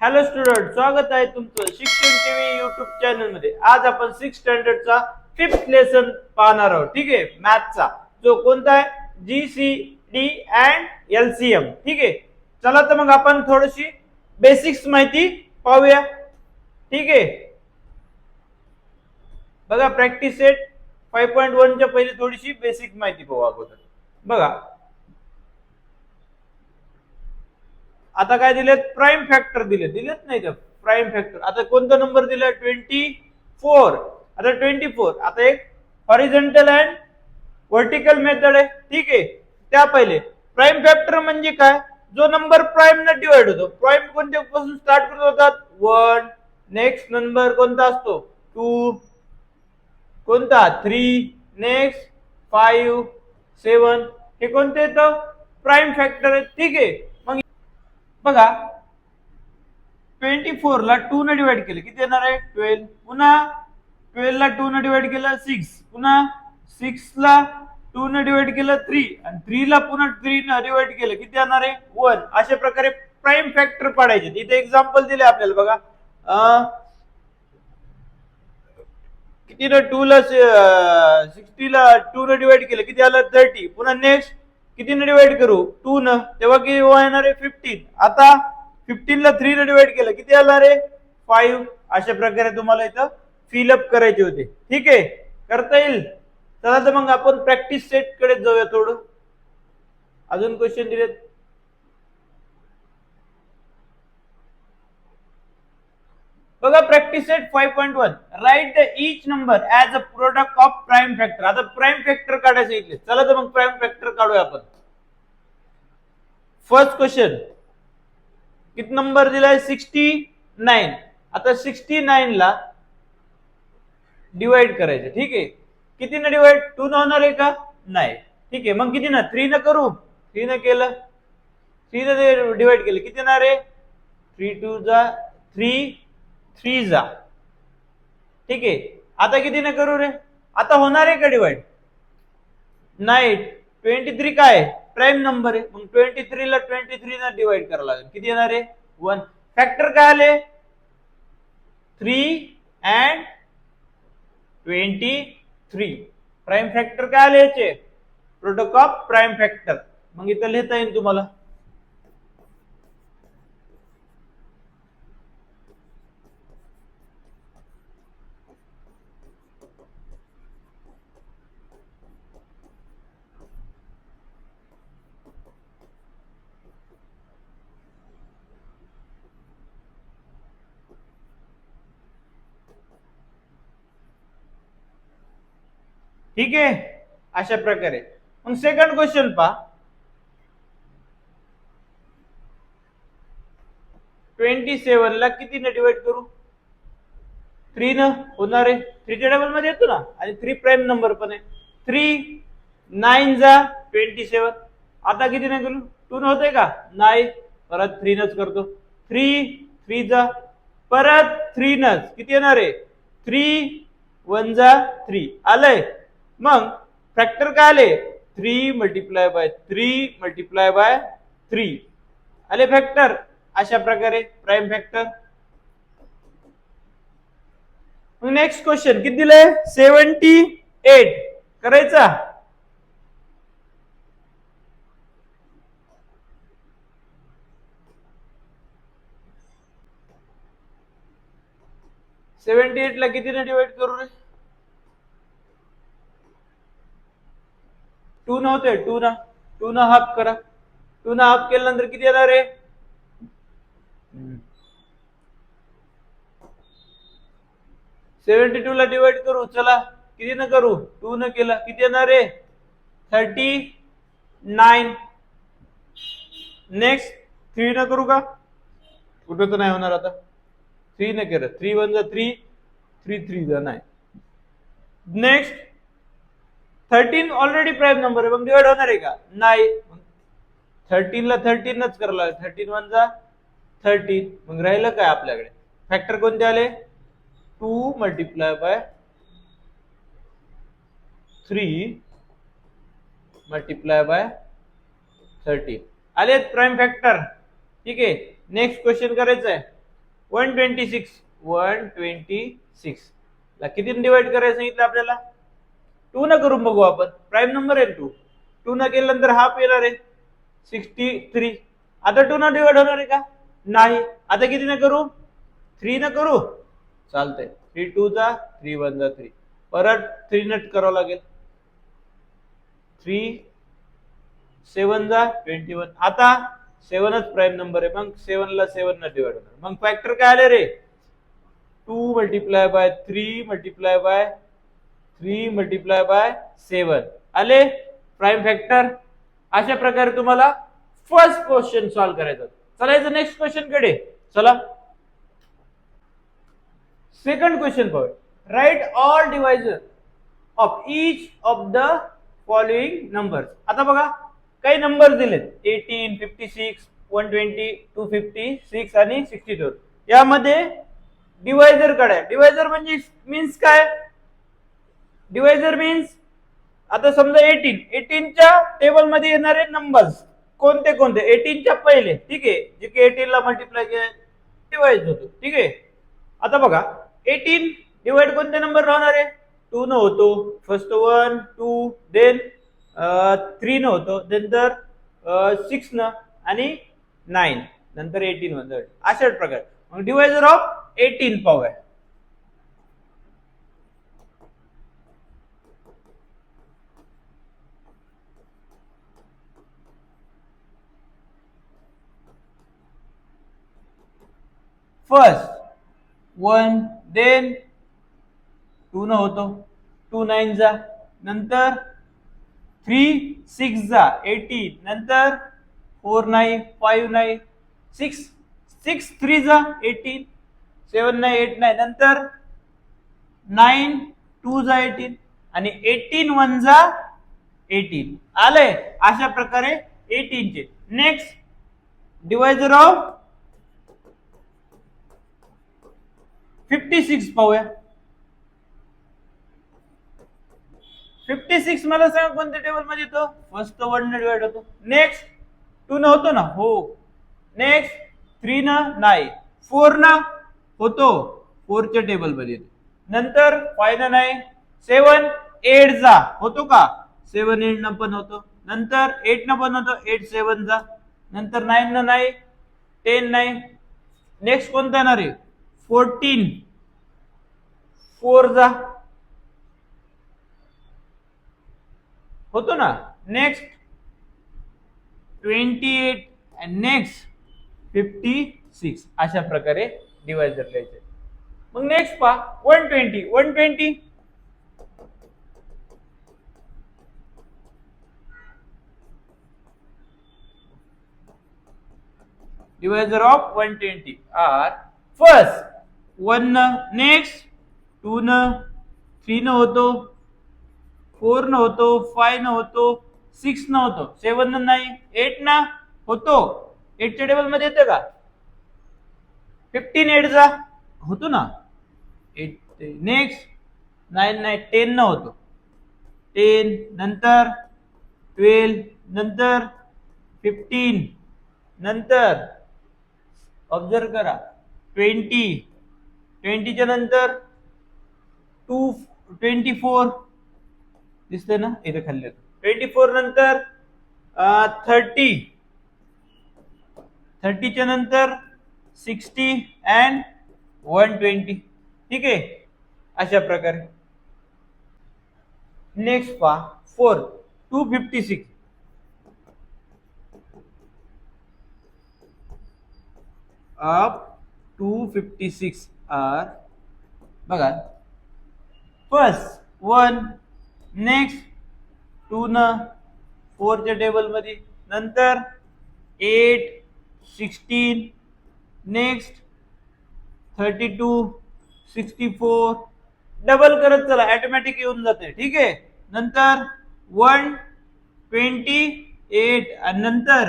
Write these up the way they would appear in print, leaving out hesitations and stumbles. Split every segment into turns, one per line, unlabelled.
Hello student, स्वागत आहे तुमचं शिक्षण टीव्ही युट्यूब चॅनल मध्ये. आज आपण 6 स्टँडर्डचा 5th लेसन पाहणार आहोत. ठीक आहे, मॅथचा जो कोणता आहे, GCD अँड LCM. ठीक आहे, चला तर मग आपण थोडीशी बेसिक्स माहिती पाहूया. ठीक आहे, बघा प्रॅक्टिस सेट 5.1 च्या पहिले थोडीशी बेसिक माहिती पाहू अगोदर. बघा आता काय दिलेत, प्राइम फॅक्टर दिलेत नाही का, प्राइम फॅक्टर. आता कोणता नंबर दिलाय, 24. आता 24 आता एक हॉरिझॉन्टल अँड व्हर्टिकल मेथड आहे. ठीक आहे, त्या पहिले प्राइम फॅक्टर म्हणजे काय, जो नंबर प्राइम न डिवाइड होतो. प्राइम कोणत्या पासून स्टार्ट करत होतात, 1. नेक्स्ट नंबर कोणता असतो, 2. कोणता, 3. नेक्स्ट 5, 7. हे कोणते येतं, प्राइम फॅक्टर आहे. ठीक आहे, मग बघा 24 ला 2 ने डिवाइड केलं किती येणार आहे, 12. पुन्हा 12 ला 2 ने डिवाइड केलं 6. पुन्हा 6 ला 2 ने डिवाइड केलं 3 आणि 3 ला पुन्हा 3 ने डिवाइड केलं किती येणार आहे, 1. अशा प्रकारे प्राइम फॅक्टर पाडायचे. इथे एक्झाम्पल दिले आपल्याला बघा. किती ना 2 ला 60 ला 2 ने डिवाइड केलं किती आलं, 30. पुन्हा नेक्स्ट किती ने डिवाइड करू, 2 न, तेव्हा किती येणार आहे, 15. आता 15 ला 3 ने डिवाइड केलं किती आलं रे, 5. अशा प्रकारे तुम्हाला इथं फिलअप करायचे होते. ठीक आहे, करता येईल. चला तर मग आपण प्रॅक्टिस सेट कडे जाऊया. थोडं अजून क्वेश्चन दिलेत. बघा practice set 5.1, write the each number as a product of prime factor. आता प्राइम फॅक्टर काढायचं इथले. चला तर मग प्राइम फॅक्टर काढूया आपण. फर्स्ट क्वेश्चन, किती नंबर दिलाय, 69. आता 69 ला डिवाइड करायचं. ठीक आहे, किती न डिवाइड, 2 न होणार आहे का, नाही. ठीक आहे, मग किती ना, 3 न करू. 3 न केलं, 3 न डिवाइड केलं किती येणार आहे, 3 2 जा 3, 3 जा. ठीक आहे, आता किती न करू रे, आता होणार आहे का डिवाइड, नाही. 23 काय प्राइम नंबर आहे, मग 23 ला 23 न डिवाइड करावं लागेल किती येणार आहे, 1. फॅक्टर काय आले, 3 अँड 23. प्राइम फॅक्टर काय आले याचे, प्रोडक्ट ऑफ प्राइम फॅक्टर. मग इथं लिहिता येईल तुम्हाला. ठीक आहे, अशा प्रकारे. मग सेकंड क्वेश्चन पहा. 27 ला किती ने डिवाइड करू, 3 न होणार आहे. 3 च्या डबल मध्ये येतो ना, आणि 3 प्राइम नंबर पण आहे. 3 9 जा 27. आता किती ने करू, 2 न होतंय का, नाही. परत 3 नच करतो. 3 3 जा, परत 3 नच किती येणार आहे, 3 1 जा 3 आलंय. मग फॅक्टर काय आले, 3 मल्टिप्लाय बाय 3 मल्टिप्लाय बाय 3 आले फॅक्टर. अशा प्रकारे प्राइम फॅक्टर. नेक्स्ट क्वेश्चन किती दिलंय, 78 करायचा. सेव्हन्टी एट ला किती डिवाइड करू रे, 2 न होते, 2 न हाफ करा. 2 न हाफ केल्यानंतर किती येणार आहे, 72 ला डिवाइड करू. चला किती न करू, 2 न केला किती येणार आहे, 39. नेक्स्ट 3 न करू का, कुठं तर नाही होणार. आता 3 न केलं, 3 1 जा 3, 3 3 जा नाही. नेक्स्ट 13 ऑलरेडी प्राइम नंबर आहे, मग डिवाइड होणार आहे का, नाही. 13 ला 13 नच करायला लागेल. 13 1 जा 13. मग राहिलं काय आपल्याकडे, फॅक्टर कोणते आले, 2 मल्टिप्लाय बाय 3 मल्टिप्लाय बाय 13 आले प्राइम फॅक्टर. ठीक आहे, नेक्स्ट क्वेश्चन करायचं आहे. 126 ला किती डिवाइड करायचं सांगितलं आपल्याला? 2 न करून बघू आपण. प्राईम नंबर आहे 2. 2 न केल्यानंतर हाफ येणार आहे 63. आता 2 न डिवाइड होणार आहे का? नाही. आता किती न करू? 3 न करू? चालतंय. 3 2 जा 3 1 जा 3. परत 3 नट करावं लागेल. 3 7 जा 21. आता 7च प्राईम नंबर आहे. मग 7 ला 7 न डिवाइड होणार. मग फॅक्टर काय आले रे? 2 multiply by 3 multiply by 3 multiply by 7 आले प्राईम फॅक्टर. अशा प्रकारे तुम्हाला फर्स्ट क्वेश्चन सॉल्व्ह करायचा. चला नेक्स्ट क्वेश्चन कडे चला. सेकंड क्वेश्चन पाहूया. Write all divisor of each of the following numbers. आता बघा काही नंबर दिलेत 18 56 120 256 आणि 62. यामध्ये डिवायझर काढा. डिवायझर म्हणजे मीन्स काय? डिवायझर मीन्स आता समजा 18 च्या टेबल मध्ये येणारे नंबर्स कोणते कोणते? 18 च्या पहिले, ठीक आहे, जे की 18 ला मल्टिप्लाय केले डिवाइड होतो, ठीक आहे. आता बघा 18 डिवाइड कोणते नंबर राहणार आहे? 2 न होतो, फर्स्ट 1 2 देन 3 न होतो, नंतर 6 न आणि 9 नंतर 18 मध्ये. अशा प्रकारे मग डिवायझर ऑफ 18 पाहूया. फर्स्ट 1 देन 2 न होतो, 2 9 जा, नंतर 3 6 जा 18, नंतर 4 9 5 9 6 6 3 जा 18, 7 9 8 9, नंतर 9 2 जा 18 आणि 18 1 जा 18 आले. अशा प्रकारे 18 चे. नेक्स्ट डिवायझर ऑफ 56 पाहूया. 56 मला सांगा कोणत्या टेबल मध्ये येतो? फर्स्ट 1 ने डिवाइड होतो, नेक्स्ट 2 न होतो ना, हो, नेक्स्ट 3 न नाही, 4 न होतो, 4 च्या टेबल मध्ये येतो, नंतर 5 न नाही, 7 8 जा होतो का? 7 8 न पण होतो, नंतर 8 न पण होतो, 8 7 जा, नंतर 9 न नाही, 10 नाही, नेक्स्ट कोणता येणार आहे? 14 4 जा होतो ना, नेक्स्ट 28 आणि नेक्स्ट 56. अशा प्रकारे डिवायझर लिहायचे. मग नेक्स्ट पहा 120 डिवायझर ऑफ 120 आर फर्स्ट 1 न, नेक्स्ट 2 न, 3 न होतो, 4 न होतो, 5 न होतो, 6 न होतो, 7 न नाही, 8 न होतो, 8 च्या टेबल मध्ये येतं का? 15 8 जा होतो ना, 8 नेक्स्ट 9 नाही, 10 न होतो, 10 नंतर 12 नंतर 15 नंतर ऑब्झर्व करा 20 च्या नंतर 24 दिसतंय ना इथे खाली, 24 नंतर 30 च्या नंतर 60 अँड 120, ठीक आहे. अशा प्रकारे नेक्स्ट पहा 4 256 of 256 are बघा फर्स्ट 1 नेक्स्ट 2 न 4 च्या टेबल मध्ये, नंतर 8 16 नेक्स्ट 32 64 डबल करत चला ऑटोमॅटिक येऊन जाते, ठीक आहे. नंतर 128 आणि नंतर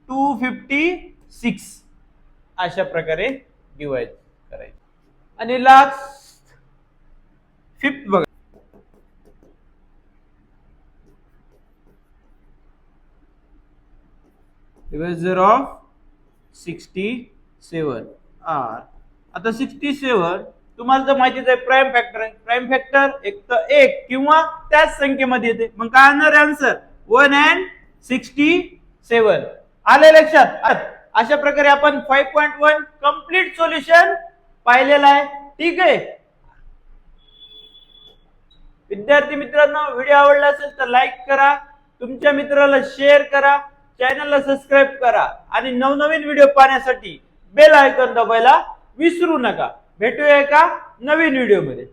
256 अशा प्रकारे डिवाइड करायचं. आणि लास्ट फिफ्थ बघा डिवायझर ऑफ 67 आर. आता 67 तुम्हाला तर माहितीच आहे प्राईम फॅक्टर आहे. प्राईम फॅक्टर एक तर एक किंवा त्याच संख्येमध्ये येते. मग काय आणणार आन्सर 1 and 67. आले लक्षात. अशा प्रकारे आपण 5.1 कम्प्लीट सोल्युशन पाहिलेलं आहे. ठीक आहे विद्यार्थी मित्रांनो, व्हिडिओ आवडला असेल तर लाईक करा, तुमच्या मित्राला शेअर करा, चॅनलला सबस्क्राईब करा आणि नवनवीन व्हिडिओ पाहण्यासाठी बेल आयकॉन दाबायला विसरू नका. भेटूया एका नवीन व्हिडिओ मध्ये.